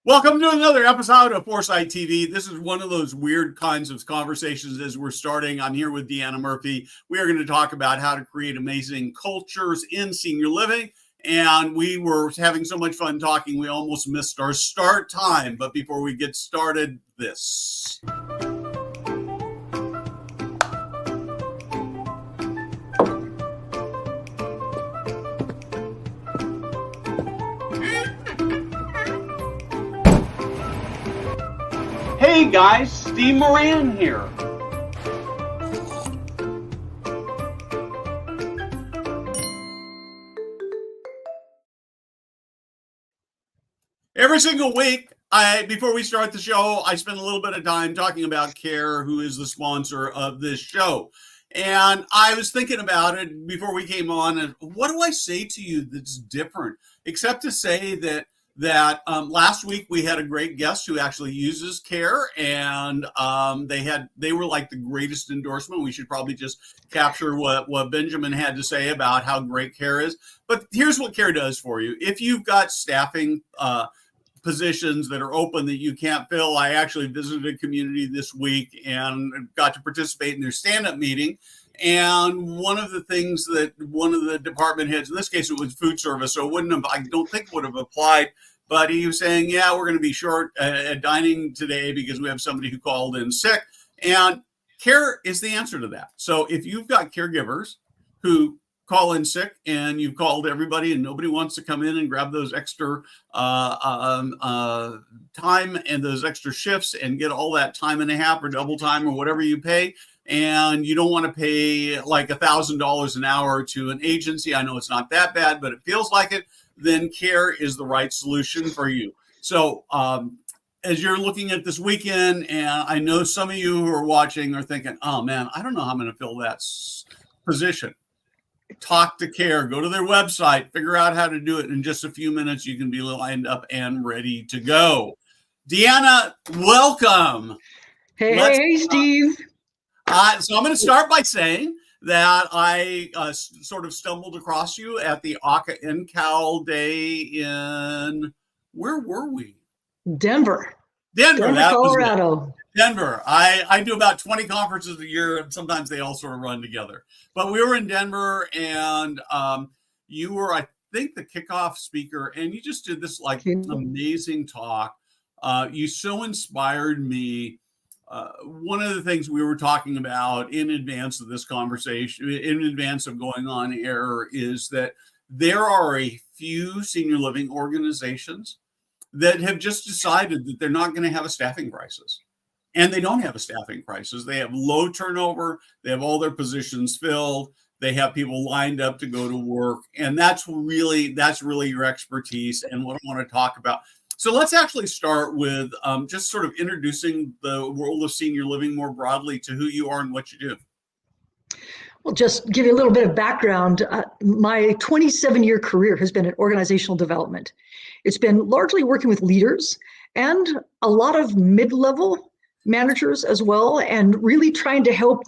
Welcome to another episode of Foresight TV. This is one of those weird kinds of conversations as we're starting. I'm here with Deanna Murphy. We are going to talk about how to create amazing cultures in senior living. And we were having so much fun talking, we almost missed our start time. But before we get started, this. Hey guys, Steve Moran here. Every single week, before we start the show, I spend a little bit of time talking about CARE, who is the sponsor of this show. And I was thinking about it before we came on, and what do I say to you that's different? Except to say that last week we had a great guest who actually uses CARE, and they were like the greatest endorsement. We should probably just capture what Benjamin had to say about how great CARE is. But here's what CARE does for you. If you've got staffing positions that are open that you can't fill, I actually visited a community this week and got to participate in their stand-up meeting. And one of the things that one of the department heads, in this case it was food service, so it wouldn't have, I don't think would have applied, but he was saying, yeah, we're going to be short at dining today because we have somebody who called in sick. And CARE is the answer to that. So if you've got caregivers who call in sick and you've called everybody and nobody wants to come in and grab those extra time and those extra shifts and get all that time and a half or double time or whatever you pay, and you don't want to pay like $1,000 an hour to an agency, I know it's not that bad, but it feels like it, then CARE is the right solution for you. So as you're looking at this weekend, and I know some of you who are watching are thinking, oh man, I don't know how I'm going to fill that position. Talk to CARE, go to their website, figure out how to do it. In just a few minutes, you can be lined up and ready to go. Deanna, welcome. Hey, Steve. So I'm going to start by saying that I sort of stumbled across you at the ACA NCAL Day in, where were we? Denver, Colorado. Denver. I do about 20 conferences a year, and sometimes they all sort of run together. But we were in Denver, and you were, I think, the kickoff speaker, and you just did this like amazing talk. You so inspired me. One of the things we were talking about in advance of this conversation, in advance of going on air, is that there are a few senior living organizations that have just decided that they're not going to have a staffing crisis. And they don't have a staffing crisis. They have low turnover. They have all their positions filled. They have people lined up to go to work. And that's really your expertise and what I want to talk about. So let's actually start with just sort of introducing the world of senior living more broadly to who you are and what you do. Well, just give you a little bit of background. My 27-year career has been in organizational development. It's been largely working with leaders and a lot of mid-level managers as well, and really trying to help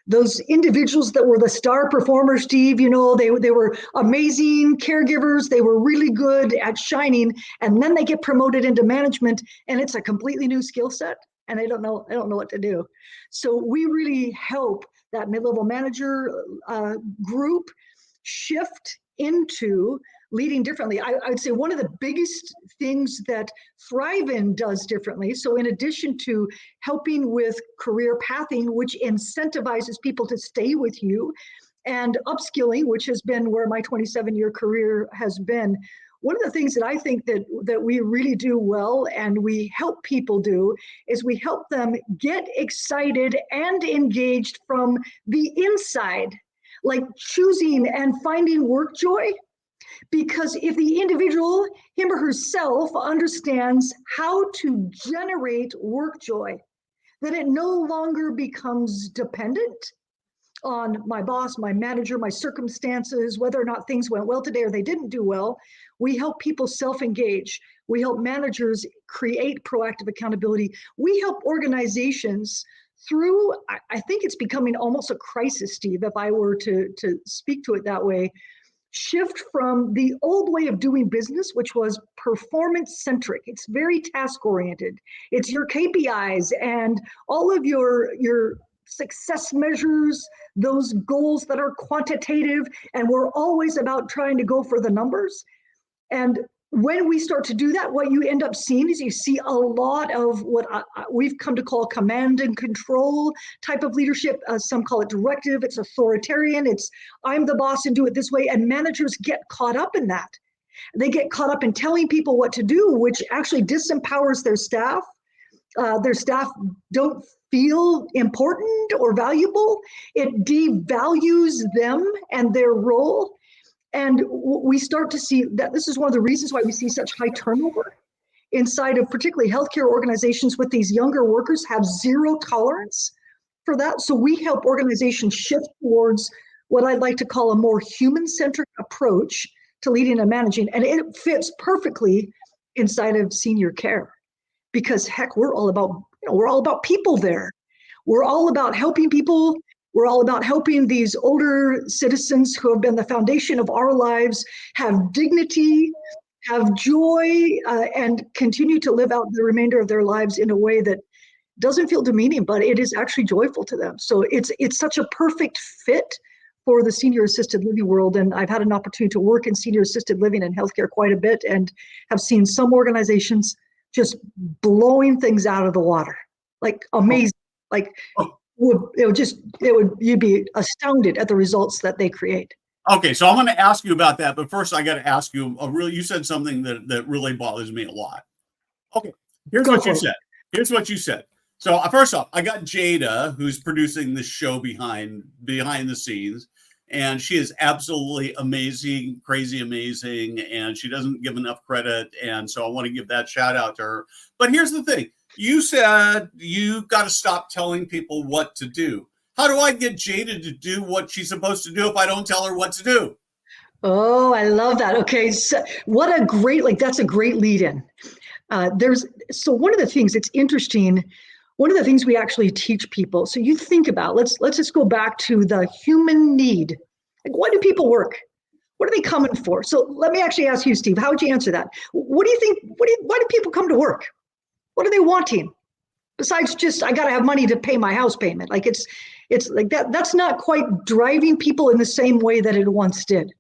those individuals that were the star performers, Steve, you know, they were amazing caregivers. They were really good at shining, and then they get promoted into management, and it's a completely new skill set, and I don't know what to do. So we really help that mid-level manager group shift into leading differently. I would say one of the biggest things that Thrive-In does differently, so in addition to helping with career pathing, which incentivizes people to stay with you, and upskilling, which has been where my 27-year career has been, one of the things that I think that we really do well and we help people do is we help them get excited and engaged from the inside, like choosing and finding work joy. Because if the individual, him or herself, understands how to generate work joy, then it no longer becomes dependent on my boss, my manager, my circumstances, whether or not things went well today or they didn't do well. We help people self-engage. We help managers create proactive accountability. We help organizations through, I think it's becoming almost a crisis, Steve, if I were to speak to it that way, shift from the old way of doing business, which was performance centric. It's very task oriented. It's your KPIs and all of your success measures, those goals that are quantitative, and we're always about trying to go for the numbers. And when we start to do that, what you end up seeing is you see a lot of what we've come to call command and control type of leadership. Some call it directive. It's authoritarian. It's I'm the boss and do it this way. And managers get caught up in that. They get caught up in telling people what to do, which actually disempowers their staff. Their staff don't feel important or valuable. It devalues them and their role. And we start to see that this is one of the reasons why we see such high turnover inside of particularly healthcare organizations with these younger workers have zero tolerance for that. So we help organizations shift towards what I'd like to call a more human-centric approach to leading and managing. And it fits perfectly inside of senior care because heck, we're all about people there. We're all about helping people. We're all about helping these older citizens who have been the foundation of our lives have dignity, have joy, and continue to live out the remainder of their lives in a way that doesn't feel demeaning, but it is actually joyful to them. So it's such a perfect fit for the senior assisted living world. And I've had an opportunity to work in senior assisted living and healthcare quite a bit and have seen some organizations just blowing things out of the water, like amazing, like you'd be astounded at the results that they create. Okay, so I'm going to ask you about that, but first I got to ask you you said something that really bothers me a lot. Okay, here's what you said. Here's what you said. So first off, I got Jada, who's producing this show behind the scenes, and she is absolutely amazing, crazy amazing, and she doesn't give enough credit, and so I want to give that shout out to her. But here's the thing. You said you got to stop telling people what to do. How do I get Jada to do what she's supposed to do if I don't tell her what to do? Oh, I love that. Okay, so that's a great lead in. So one of the things that's interesting, one of the things we actually teach people. So you think about, let's just go back to the human need. Like, why do people work? What are they coming for? So let me actually ask you, Steve, how would you answer that? What do you think? Why do people come to work? What are they wanting? Besides just, I got to have money to pay my house payment. Like it's like that. That's not quite driving people in the same way that it once did.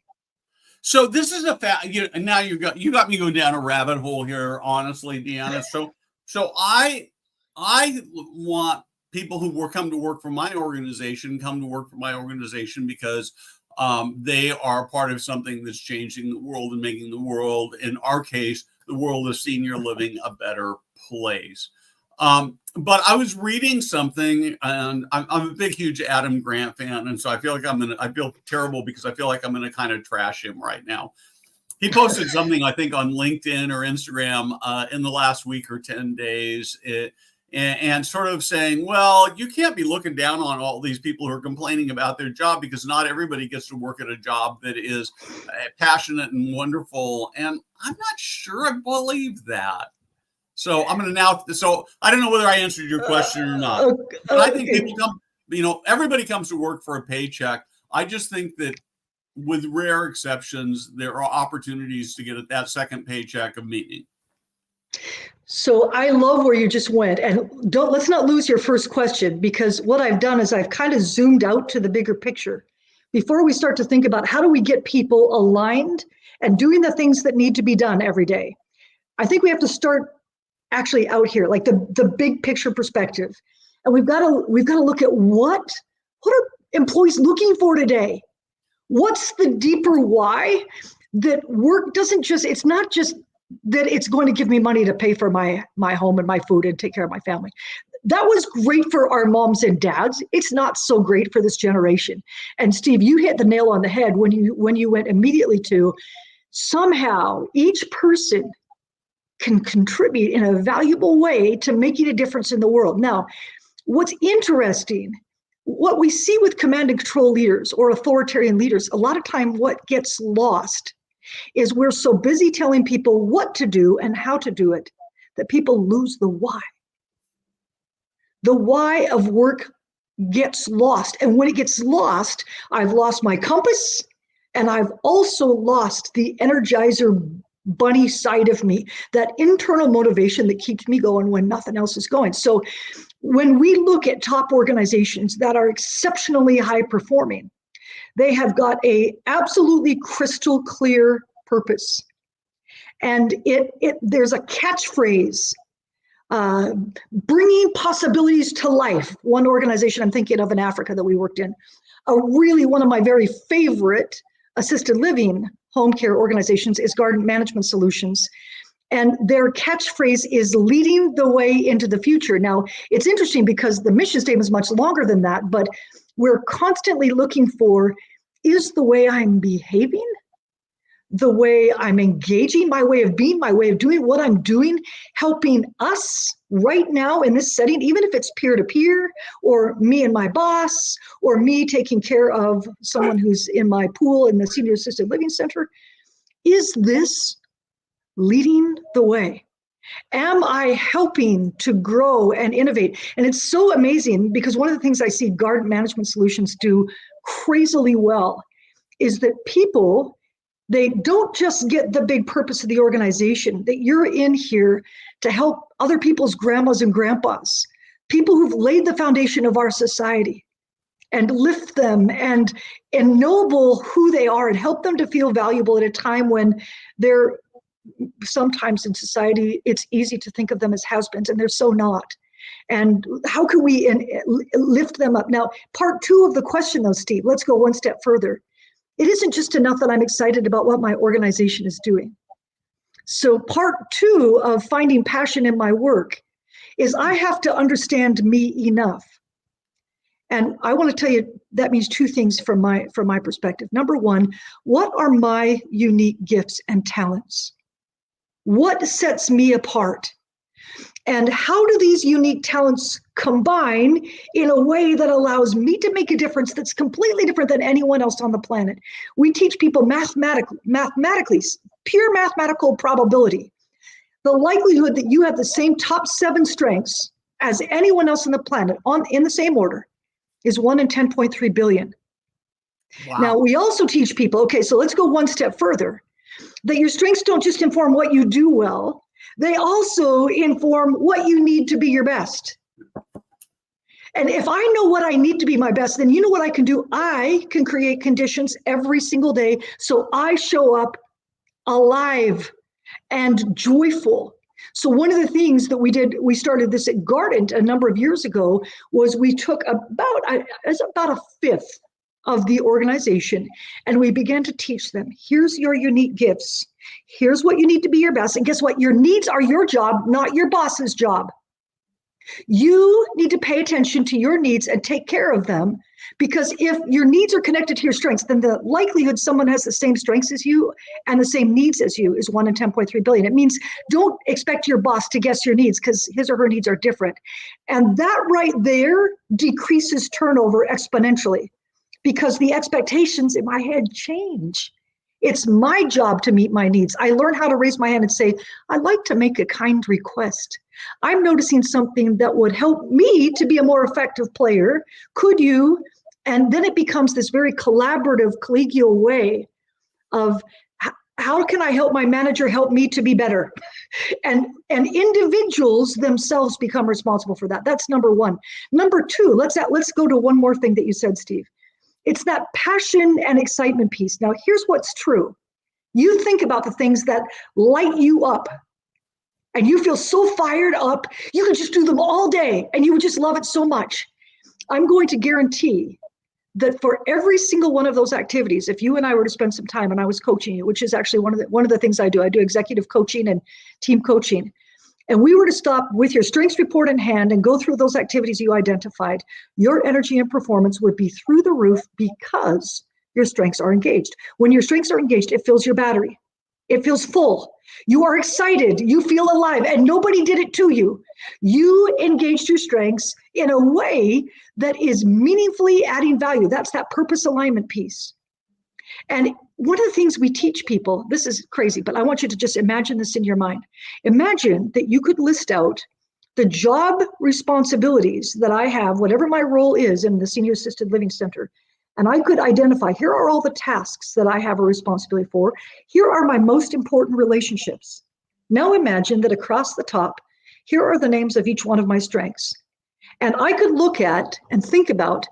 So this is a fact. Now you got me going down a rabbit hole here, honestly, Deanna. So I want people who come to work for my organization because they are part of something that's changing the world and making the world, in our case, the world of senior living, a better place. But I was reading something, and I'm a big, huge Adam Grant fan, and so I feel terrible because I feel like I'm gonna kind of trash him right now. He posted something, I think, on LinkedIn or Instagram in the last week or 10 days, and sort of saying, well, you can't be looking down on all these people who are complaining about their job because not everybody gets to work at a job that is passionate and wonderful. And I'm not sure I believe that. So I'm going to so I don't know whether I answered your question or not. But I think people everybody comes to work for a paycheck. I just think that with rare exceptions, there are opportunities to get at that second paycheck of meaning. So I love where you just went, and let's not lose your first question, because what I've done is I've kind of zoomed out to the bigger picture before we start to think about how do we get people aligned and doing the things that need to be done every day. I think we have to start actually out here, like the big picture perspective, and we've got to look at what are employees looking for today. What's the deeper why that work doesn't just, it's not just that it's going to give me money to pay for my home and my food and take care of my family. That was great for our moms and dads. It's not so great for this generation. And Steve, you hit the nail on the head when you went immediately to somehow each person can contribute in a valuable way to making a difference in the world. Now, what's interesting, what we see with command and control leaders or authoritarian leaders, a lot of time what gets lost is we're so busy telling people what to do and how to do it that people lose the why. The why of work gets lost. And when it gets lost, I've lost my compass And I've also lost the energizer bunny side of me, that internal motivation that keeps me going when nothing else is going. So when we look at top organizations that are exceptionally high performing, they have got a absolutely crystal clear purpose. And there's a catchphrase, bringing possibilities to life. One organization I'm thinking of in Africa that we worked in, really one of my very favorite assisted living home care organizations is Garden Management Solutions. And their catchphrase is leading the way into the future. Now, it's interesting because the mission statement is much longer than that, but we're constantly looking for, is the way I'm behaving, the way I'm engaging, my way of being, my way of doing what I'm doing, helping us right now in this setting, even if it's peer-to-peer, or me and my boss, or me taking care of someone who's in my pool in the senior assisted living center. Is this leading the way? Am I helping to grow and innovate? And it's so amazing because one of the things I see Garden Management Solutions do crazily well is that people, they don't just get the big purpose of the organization, that you're in here to help other people's grandmas and grandpas, people who've laid the foundation of our society, and lift them and ennoble who they are and help them to feel valuable at a time when they're, sometimes in society, it's easy to think of them as has-beens, and they're so not. And how can we lift them up? Now, part two of the question though, Steve, let's go one step further. It isn't just enough that I'm excited about what my organization is doing. So part two of finding passion in my work is I have to understand me enough. And I want to tell you that means two things from my perspective. Number one, what are my unique gifts and talents? What sets me apart? And how do these unique talents combine in a way that allows me to make a difference that's completely different than anyone else on the planet? We teach people mathematically, pure mathematical probability. The likelihood that you have the same top 7 strengths as anyone else on the planet in the same order is 1 in 10.3 billion. Wow. Now, we also teach people, okay, so let's go one step further, that your strengths don't just inform what you do well, they also inform what you need to be your best. And if I know what I need to be my best, then you know what I can do? I can create conditions every single day so I show up alive and joyful. So one of the things that we started this at Garden a number of years ago, was we took about a fifth of the organization and we began to teach them, here's your unique gifts. Here's what you need to be your best. And guess what? Your needs are your job, not your boss's job. You need to pay attention to your needs and take care of them, because if your needs are connected to your strengths, then the likelihood someone has the same strengths as you and the same needs as you is 1 in 10.3 billion. It means don't expect your boss to guess your needs, because his or her needs are different. And that right there decreases turnover exponentially, because the expectations in my head change. It's my job to meet my needs. I learn how to raise my hand and say, I'd like to make a kind request. I'm noticing something that would help me to be a more effective player. Could you? And then it becomes this very collaborative, collegial way of how can I help my manager help me to be better? And individuals themselves become responsible for that. That's number one. Number two, let's go to one more thing that you said, Steve. It's that passion and excitement piece. Now, here's what's true. You think about the things that light you up and you feel so fired up, you could just do them all day and you would just love it so much. I'm going to guarantee that for every single one of those activities, if you and I were to spend some time and I was coaching you, which is actually one of the things I do executive coaching and team coaching, and we were to stop with your strengths report in hand and go through those activities you identified, your energy and performance would be through the roof because your strengths are engaged. When your strengths are engaged, it fills your battery. It feels full. You are excited. You feel alive, and nobody did it to you. You engaged your strengths in a way that is meaningfully adding value. That's that purpose alignment piece. And one of the things we teach people, this is crazy, but I want you to just imagine this in your mind. Imagine that you could list out the job responsibilities that I have, whatever my role is in the Senior Assisted Living Center, and I could identify, here are all the tasks that I have a responsibility for. Here are my most important relationships. Now imagine that across the top, here are the names of each one of my strengths. And I could look at and think about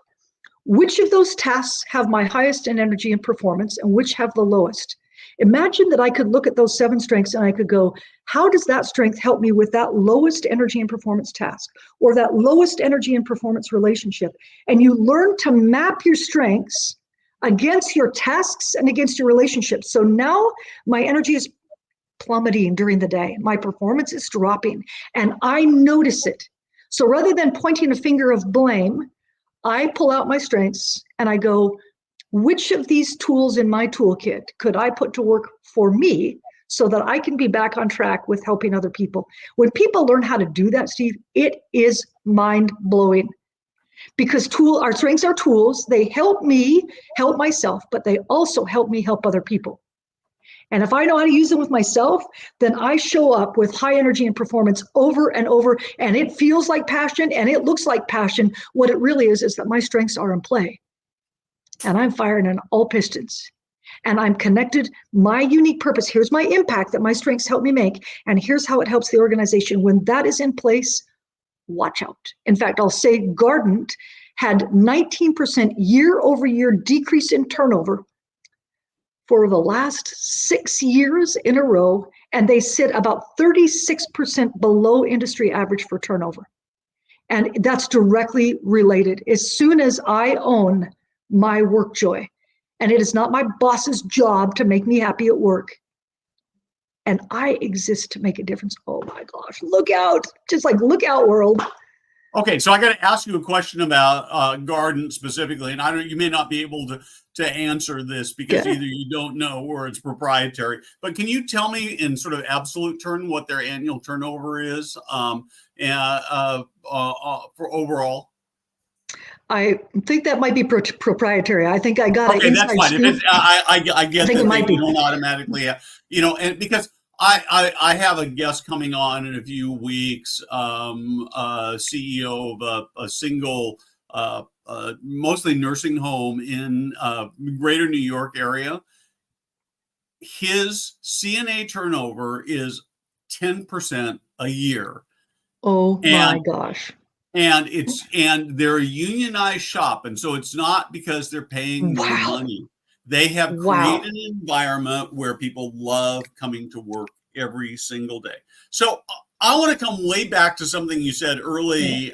which of those tasks have my highest in energy and performance and which have the lowest. Imagine that I could look at those 7 strengths and I could go, how does that strength help me with that lowest energy and performance task or that lowest energy and performance relationship? And you learn to map your strengths against your tasks and against your relationships. So now my energy is plummeting during the day. My performance is dropping and I notice it. So rather than pointing a finger of blame, I pull out my strengths and I go, which of these tools in my toolkit could I put to work for me so that I can be back on track with helping other people? When people learn how to do that, Steve, it is mind-blowing. Because our strengths are tools. They help me help myself, but they also help me help other people. And if I know how to use them with myself, then I show up with high energy and performance over and over, and it feels like passion and it looks like passion. What it really is that my strengths are in play. And I'm firing on all pistons. And I'm connected, my unique purpose. Here's my impact that my strengths help me make. And here's how it helps the organization. When that is in place, watch out. In fact, I'll say Gardent had 19% year-over-year decrease in turnover for the last 6 years in a row. And they sit about 36% below industry average for turnover. And that's directly related. As soon as I own my work joy, and it is not my boss's job to make me happy at work, and I exist to make a difference. Oh my gosh, look out. Just like, look out, world. Okay, so I got to ask you a question about Garden specifically, and you may not be able to answer this because either you don't know or it's proprietary. But can you tell me in sort of absolute term what their annual turnover is for overall? I think that might be proprietary. I think I got okay. That's fine. I get that they don't automatically, and because I have a guest coming on in a few weeks, CEO of a single, mostly nursing home in greater New York area. His CNA turnover is 10% a year. Oh my gosh. And they're a unionized shop. And so it's not because they're paying more money. They have created an environment where people love coming to work every single day. So I want to come way back to something you said early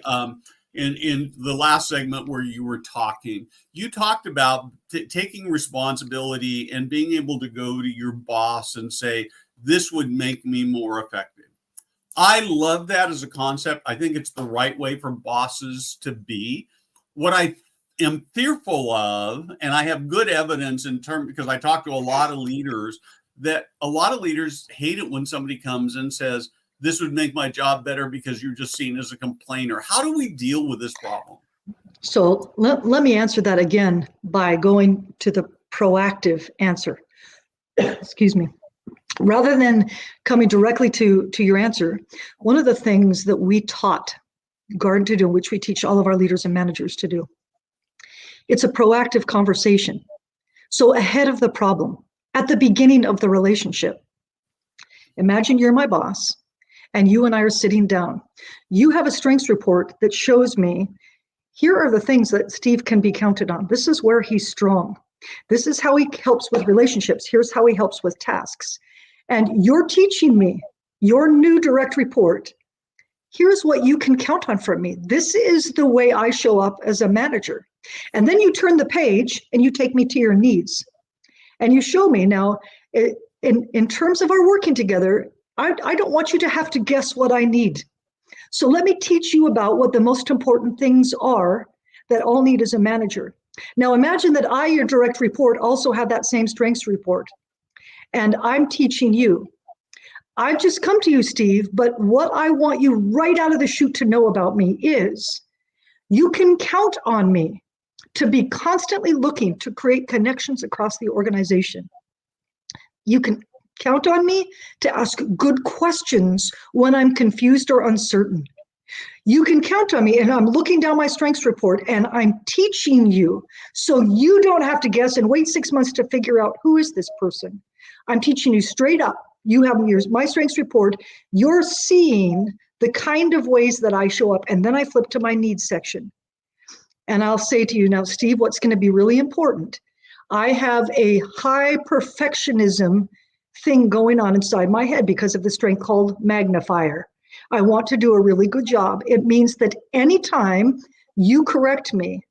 in the last segment where you were talking. You talked about taking responsibility and being able to go to your boss and say, this would make me more effective. I love that as a concept. I think it's the right way for bosses to be. What I am fearful of, and I have good evidence because I talk to a lot of leaders, that a lot of leaders hate it when somebody comes and says, this would make my job better because you're just seen as a complainer. How do we deal with this problem? So let me answer that again by going to the proactive answer. Excuse me. Rather than coming directly to your answer, one of the things that we taught Garden to do, which we teach all of our leaders and managers to do, it's a proactive conversation. So ahead of the problem, at the beginning of the relationship, imagine you're my boss and you and I are sitting down. You have a strengths report that shows me, here are the things that Steve can be counted on. This is where he's strong. This is how he helps with relationships. Here's how he helps with tasks. And you're teaching me your new direct report. Here's what you can count on from me. This is the way I show up as a manager. And then you turn the page and you take me to your needs. And you show me now, in terms of our working together, I don't want you to have to guess what I need. So let me teach you about what the most important things are that all need as a manager. Now imagine that I, your direct report, also have that same strengths report. And I'm teaching you. I've just come to you, Steve, but what I want you right out of the chute to know about me is you can count on me to be constantly looking to create connections across the organization. You can count on me to ask good questions when I'm confused or uncertain. You can count on me, and I'm looking down my strengths report and I'm teaching you so you don't have to guess and wait 6 months to figure out who is this person. I'm teaching you straight up. You have my strengths report. You're seeing the kind of ways that I show up. And then I flip to my needs section. And I'll say to you now, Steve, what's going to be really important. I have a high perfectionism thing going on inside my head because of the strength called magnifier. I want to do a really good job. It means that anytime you correct me,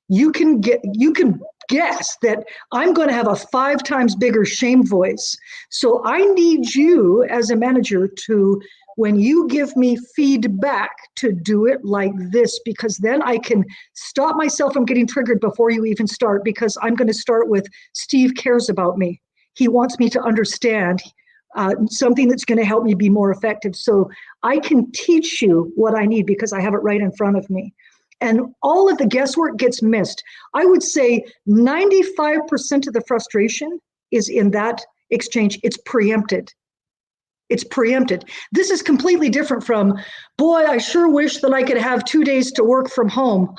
you can guess that I'm going to have a 5 times bigger shame voice. So I need you as a manager to, when you give me feedback, to do it like this, because then I can stop myself from getting triggered before you even start, because I'm going to start with Steve cares about me. He wants me to understand something that's going to help me be more effective. So I can teach you what I need because I have it right in front of me. And all of the guesswork gets missed. I would say 95% of the frustration is in that exchange. It's preempted. It's preempted. This is completely different from, boy, I sure wish that I could have 2 days to work from home.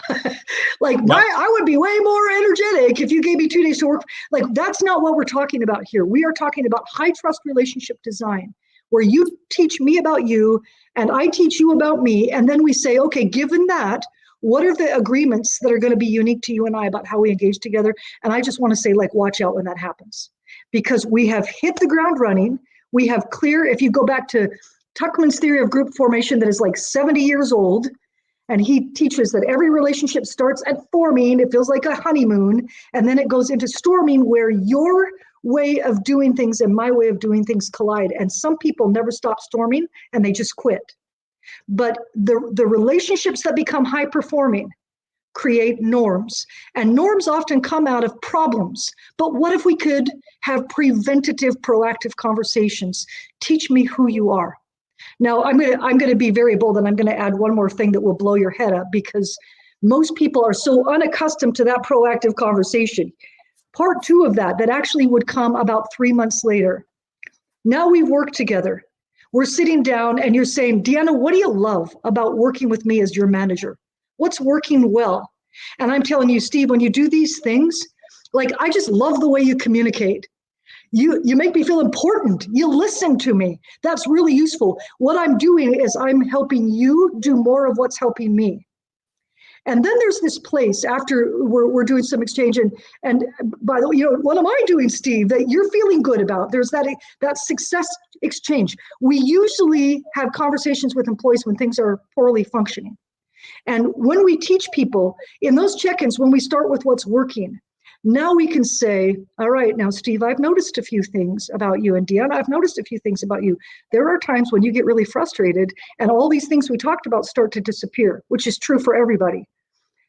Like, Yep. I would be way more energetic if you gave me 2 days to work. Like, that's not what we're talking about here. We are talking about high trust relationship design, where you teach me about you and I teach you about me. And then we say, okay, given that, what are the agreements that are going to be unique to you and I about how we engage together? And I just want to say, like, watch out when that happens, because we have hit the ground running. We have clear, if you go back to Tuckman's theory of group formation that is like 70 years old, and he teaches that every relationship starts at forming, it feels like a honeymoon, and then it goes into storming, where your way of doing things and my way of doing things collide. And some people never stop storming and they just quit. But the relationships that become high performing create norms, and norms often come out of problems. But what if we could have preventative, proactive conversations? Teach me who you are. Now, I'm going to be very bold, and I'm going to add one more thing that will blow your head up, because most people are so unaccustomed to that proactive conversation. Part 2 of that actually would come about 3 months later. Now we've worked together. We're sitting down and you're saying, Deanna, what do you love about working with me as your manager? What's working well? And I'm telling you, Steve, when you do these things, like, I just love the way you communicate. You make me feel important. You listen to me. That's really useful. What I'm doing is I'm helping you do more of what's helping me. And then there's this place after we're doing some exchange. And by the way, what am I doing, Steve, that you're feeling good about? There's that success exchange. We usually have conversations with employees when things are poorly functioning. And when we teach people in those check-ins, when we start with what's working, now we can say, all right, now, Steve, I've noticed a few things about you. And Deanna, I've noticed a few things about you. There are times when you get really frustrated and all these things we talked about start to disappear, which is true for everybody.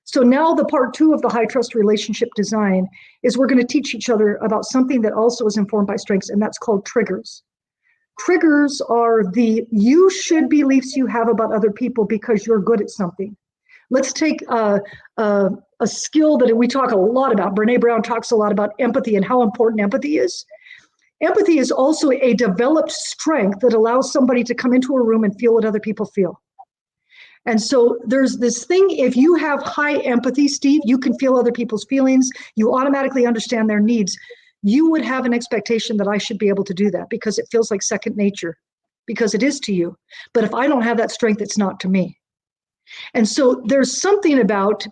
So now the part 2 of the high trust relationship design is we're going to teach each other about something that also is informed by strengths, and that's called triggers. Triggers are the you should beliefs you have about other people because you're good at something. Let's take a skill that we talk a lot about. Brene Brown talks a lot about empathy and how important empathy is. Empathy is also a developed strength that allows somebody to come into a room and feel what other people feel. And so there's this thing, if you have high empathy, Steve, you can feel other people's feelings. You automatically understand their needs. You would have an expectation that I should be able to do that because it feels like second nature, because it is to you. But if I don't have that strength, it's not to me. And so there's something about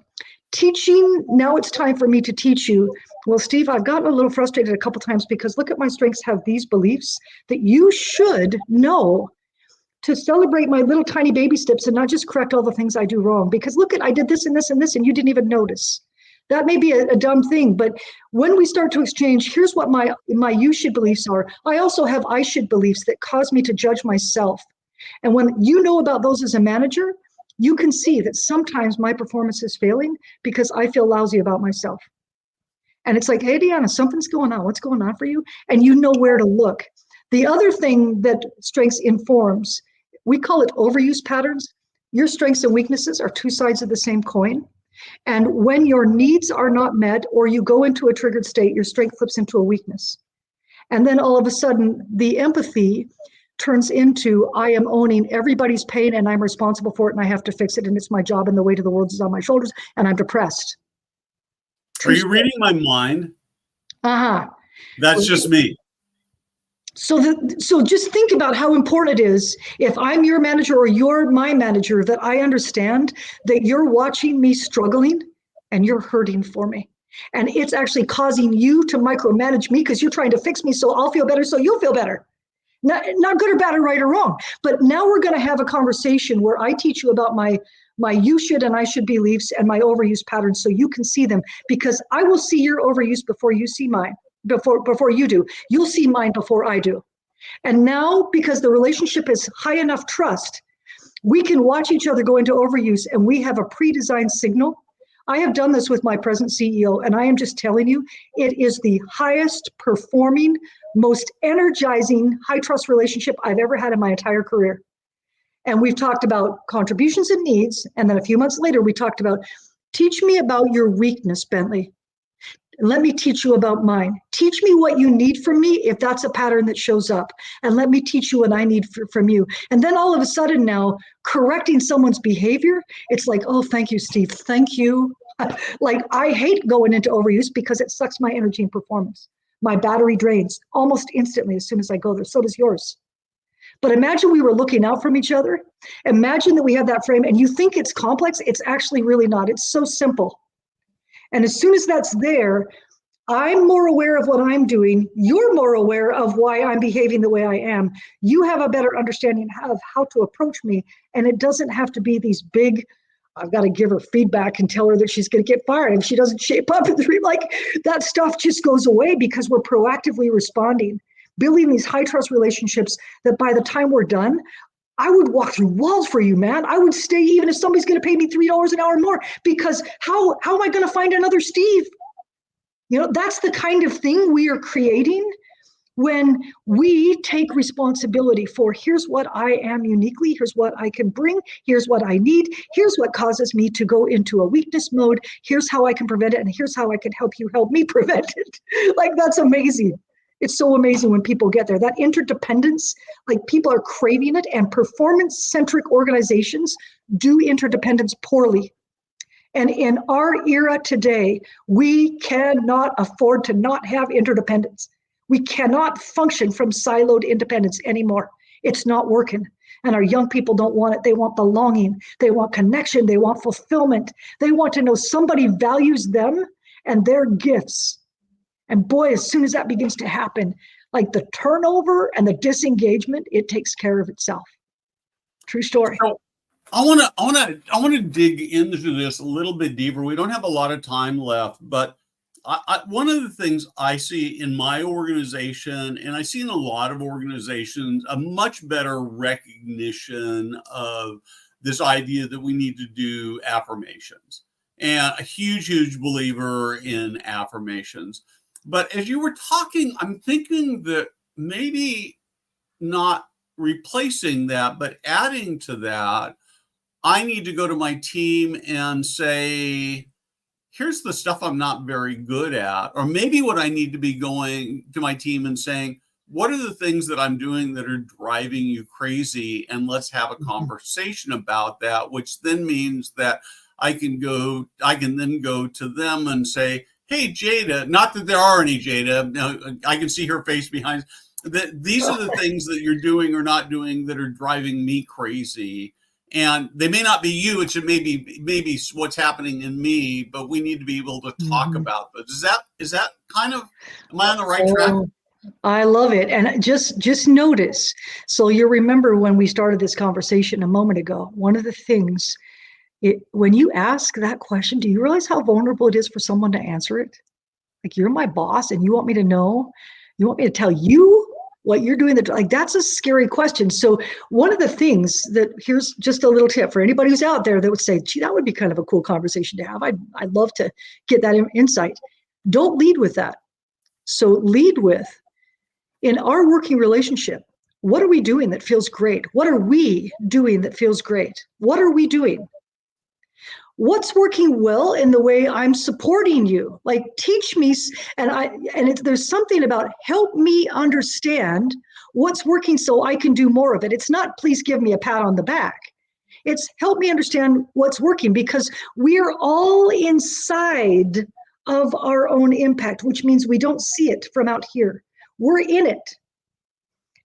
teaching. Now it's time for me to teach you. Well, Steve, I've gotten a little frustrated a couple times because look at my strengths have these beliefs that you should know to celebrate my little tiny baby steps and not just correct all the things I do wrong. Because look, I did this and this and this, and you didn't even notice. That may be a dumb thing, but when we start to exchange, here's what my you should beliefs are. I also have I should beliefs that cause me to judge myself. And when you know about those as a manager, you can see that sometimes my performance is failing because I feel lousy about myself. And it's like, hey, Deanna, something's going on. What's going on for you? And you know where to look. The other thing that strengths informs, we call it overuse patterns. Your strengths and weaknesses are 2 sides of the same coin. And when your needs are not met or you go into a triggered state, your strength flips into a weakness. And then all of a sudden, the empathy turns into I am owning everybody's pain and I'm responsible for it and I have to fix it and it's my job and the weight of the world is on my shoulders and I'm depressed. Are you reading my mind? Uh-huh. That's just me. So just think about how important it is if I'm your manager or you're my manager that I understand that you're watching me struggling and you're hurting for me. And it's actually causing you to micromanage me because you're trying to fix me so I'll feel better so you'll feel better. Not good or bad or right or wrong. But now we're going to have a conversation where I teach you about my you should and I should beliefs and my overuse patterns so you can see them, because I will see your overuse before you see mine, before you do. You'll see mine before I do. And now, because the relationship is high enough trust, we can watch each other go into overuse and we have a pre-designed signal. I have done this with my present CEO, and I am just telling you, it is the highest performing, most energizing, high trust relationship I've ever had in my entire career. And we've talked about contributions and needs. And then a few months later, we talked about, teach me about your weakness, Bentley. And let me teach you about mine. Teach me what you need from me if that's a pattern that shows up. And let me teach you what I need from you. And then all of a sudden now, correcting someone's behavior, it's like, oh, thank you, Steve. Thank you. Like, I hate going into overuse because it sucks my energy and performance. My battery drains almost instantly as soon as I go there. So does yours. But imagine we were looking out from each other. Imagine that we have that frame and you think it's complex. It's actually really not. It's so simple. And as soon as that's there, I'm more aware of what I'm doing. You're more aware of why I'm behaving the way I am. You have a better understanding of how to approach me. And it doesn't have to be these big, I've got to give her feedback and tell her that she's going to get fired if she doesn't shape up. Like, that stuff just goes away because we're proactively responding, building these high trust relationships that by the time we're done, I would walk through walls for you, man. I would stay even if somebody's going to pay me $3 an hour more, because how am I going to find another Steve? You know, that's the kind of thing we are creating when we take responsibility for, here's what I am uniquely, here's what I can bring, here's what I need, here's what causes me to go into a weakness mode, here's how I can prevent it, and here's how I can help you help me prevent it. Like, that's amazing. It's so amazing when people get there. That interdependence, like, people are craving it, and performance-centric organizations do interdependence poorly. And in our era today, we cannot afford to not have interdependence. We cannot function from siloed independence anymore. It's not working. And our young people don't want it. They want belonging. They want connection. They want fulfillment. They want to know somebody values them and their gifts. And boy, as soon as that begins to happen, like, the turnover and the disengagement, it takes care of itself. True story. So I want to dig into this a little bit deeper. We don't have a lot of time left, but one of the things I see in my organization, and I see in a lot of organizations, a much better recognition of this idea that we need to do affirmations, and a huge believer in affirmations. But as you were talking, I'm thinking that maybe not replacing that, but adding to that, I need to go to my team and say, here's the stuff I'm not very good at. Or maybe what I need to be going to my team and saying, what are the things that I'm doing that are driving you crazy? And let's have a conversation about that, which then means that I can then go to them and say, hey, Jada, not that there are any Jada, now, I can see her face behind, that these are the things that you're doing or not doing that are driving me crazy. And they may not be you, it should maybe what's happening in me, but we need to be able to talk about that. Is that kind of, am I on the right track? I love it. And just notice, so you remember when we started this conversation a moment ago, one of the things, when you ask that question, do you realize how vulnerable it is for someone to answer it? Like, you're my boss and you want me to know, you want me to tell you what you're doing, that's a scary question. So one of the things that, here's just a little tip for anybody who's out there that would say, gee, that would be kind of a cool conversation to have. I'd love to get that insight. Don't lead with that. So lead with, in our working relationship, what are we doing that feels great? What are we doing that feels great? What are we doing? What's working well in the way I'm supporting you? Like teach me, there's something about help me understand what's working so I can do more of it. It's not please give me a pat on the back. It's help me understand what's working, because we're all inside of our own impact, which means we don't see it from out here. We're in it.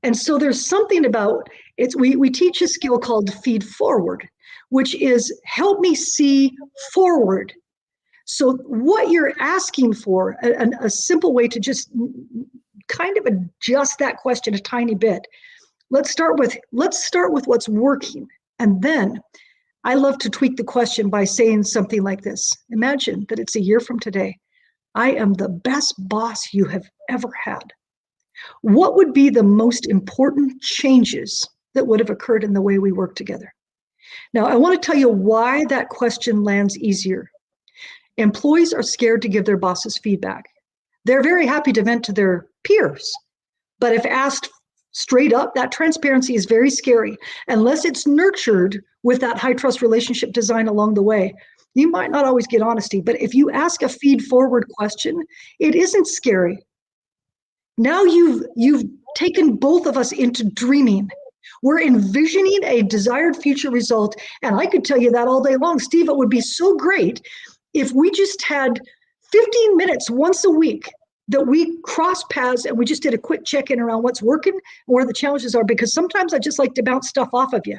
And so there's something about it. We teach a skill called feed forward, which is help me see forward. So what you're asking for, a simple way to just kind of adjust that question a tiny bit. Let's start with what's working. And then I love to tweak the question by saying something like this. Imagine that it's a year from today. I am the best boss you have ever had. What would be the most important changes that would have occurred in the way we work together? Now, I want to tell you why that question lands easier. Employees are scared to give their bosses feedback. They're very happy to vent to their peers, but if asked straight up, that transparency is very scary. Unless it's nurtured with that high trust relationship design along the way, you might not always get honesty. But if you ask a feed forward question, it isn't scary. Now you've taken both of us into dreaming. We're envisioning a desired future result. And I could tell you that all day long. Steve, it would be so great if we just had 15 minutes once a week that we cross paths and we just did a quick check-in around what's working and where the challenges are, because sometimes I just like to bounce stuff off of you.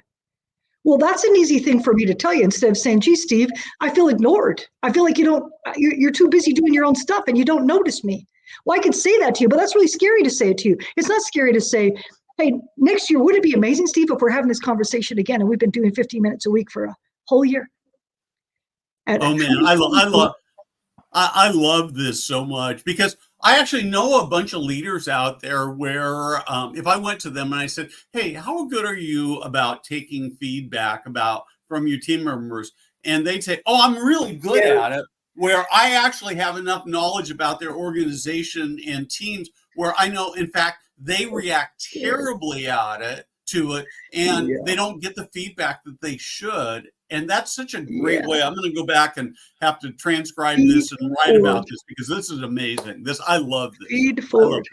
Well, that's an easy thing for me to tell you, instead of saying, gee, Steve, I feel ignored. I feel like you're too busy doing your own stuff and you don't notice me. Well, I could say that to you, but that's really scary to say it to you. It's not scary to say, hey, next year, would it be amazing, Steve, if we're having this conversation again and we've been doing 15 minutes a week for a whole year? And Oh man, I love this so much, because I actually know a bunch of leaders out there where if I went to them and I said, hey, how good are you about taking feedback from your team members? And they'd say, oh, I'm really good at it, where I actually have enough knowledge about their organization and teams where I know, in fact, they react terribly to it, and they don't get the feedback that they should. And that's such a great way. I'm going to go back and have to transcribe this and write about this, because this is amazing. I love this. Feed forward.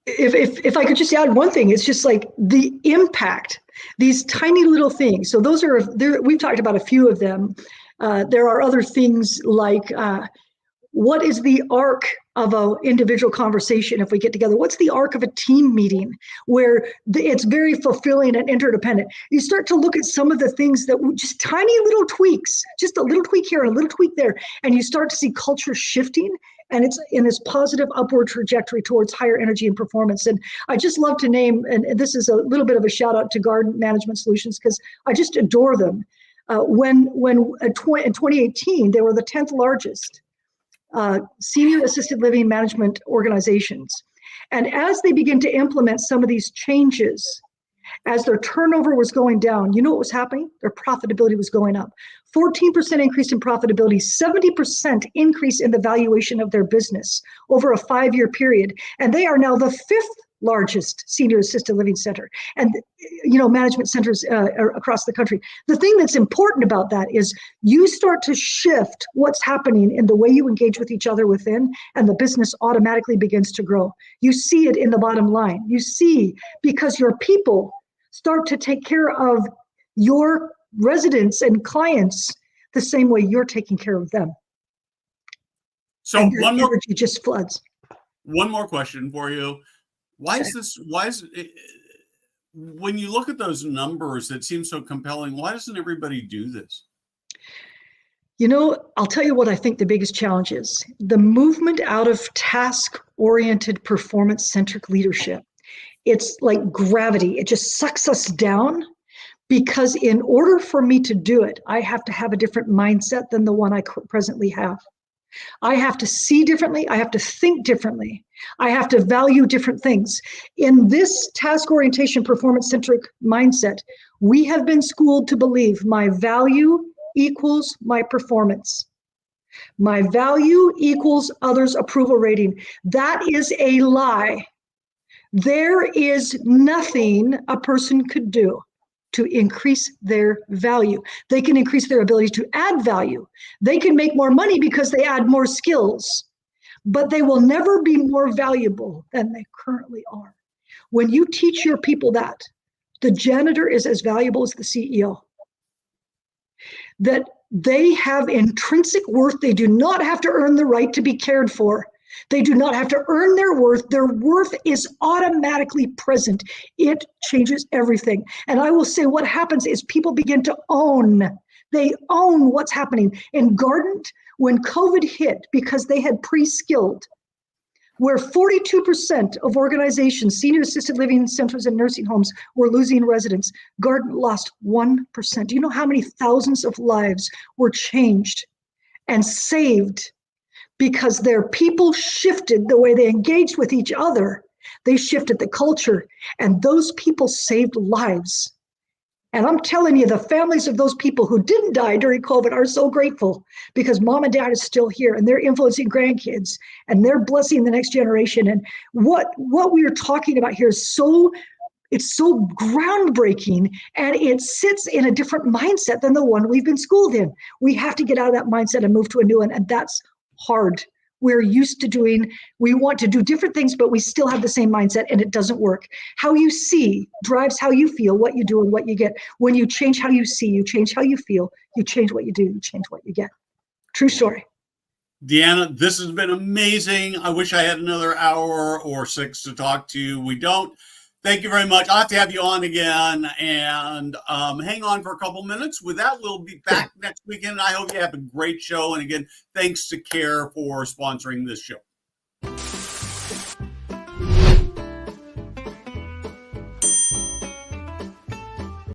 If I could just add one thing, it's just like the impact, these tiny little things. So those are there. We've talked about a few of them. There are other things like what is the arc of an individual conversation if we get together? What's the arc of a team meeting where it's very fulfilling and interdependent? You start to look at some of the things that just tiny little tweaks, just a little tweak here and a little tweak there, and you start to see culture shifting, and it's in this positive upward trajectory towards higher energy and performance. And I just love to name, and this is a little bit of a shout out to Garden Management Solutions, because I just adore them. In 2018, they were the 10th largest senior assisted living management organizations. And as they begin to implement some of these changes, as their turnover was going down, you know what was happening? Their profitability was going up. 14% increase in profitability, 70% increase in the valuation of their business over a 5-year period. And they are now the 5th largest senior assisted living center and management centers across the country. The thing that's important about that is you start to shift what's happening in the way you engage with each other within, and the business automatically begins to grow. You see it in the bottom line. You see, because your people start to take care of your residents and clients the same way you're taking care of them. So one more energy just floods. One more question for you. Why is it, when you look at those numbers that seem so compelling, why doesn't everybody do this? I'll tell you what I think the biggest challenge is. The movement out of task-oriented, performance-centric leadership. It's like gravity. It just sucks us down, because in order for me to do it, I have to have a different mindset than the one I presently have. I have to see differently. I have to think differently. I have to value different things. In this task orientation, performance-centric mindset, we have been schooled to believe my value equals my performance. My value equals others' approval rating. That is a lie. There is nothing a person could do to increase their value. They can increase their ability to add value. They can make more money because they add more skills, but they will never be more valuable than they currently are. When you teach your people that the janitor is as valuable as the CEO, that they have intrinsic worth, they do not have to earn the right to be cared for. They do not have to earn their worth. Their worth is automatically present. It changes everything. And I will say what happens is people begin to own. They own what's happening. In Garden, when COVID hit, because they had pre-skilled, where 42% of organizations, senior assisted living centers and nursing homes were losing residents, Garden lost 1%. Do you know how many thousands of lives were changed and saved because their people shifted the way they engaged with each other? They shifted the culture, and those people saved lives. And I'm telling you, the families of those people who didn't die during COVID are so grateful because mom and dad is still here and they're influencing grandkids and they're blessing the next generation. And what we are talking about here is it's so groundbreaking, and it sits in a different mindset than the one we've been schooled in. We have to get out of that mindset and move to a new one, and that's hard. We're used to we want to do different things, but we still have the same mindset, and it doesn't work. How you see drives how you feel, what you do, and what you get. When you change how you see, you change how you feel, you change what you do, you change what you get. True story. Deanna, this has been amazing. I wish I had another hour or 6 to talk to you. We don't. Thank you very much. I'll have to have you on again, and hang on for a couple minutes. With that, we'll be back next weekend. I hope you have a great show. And again, thanks to CARE for sponsoring this show.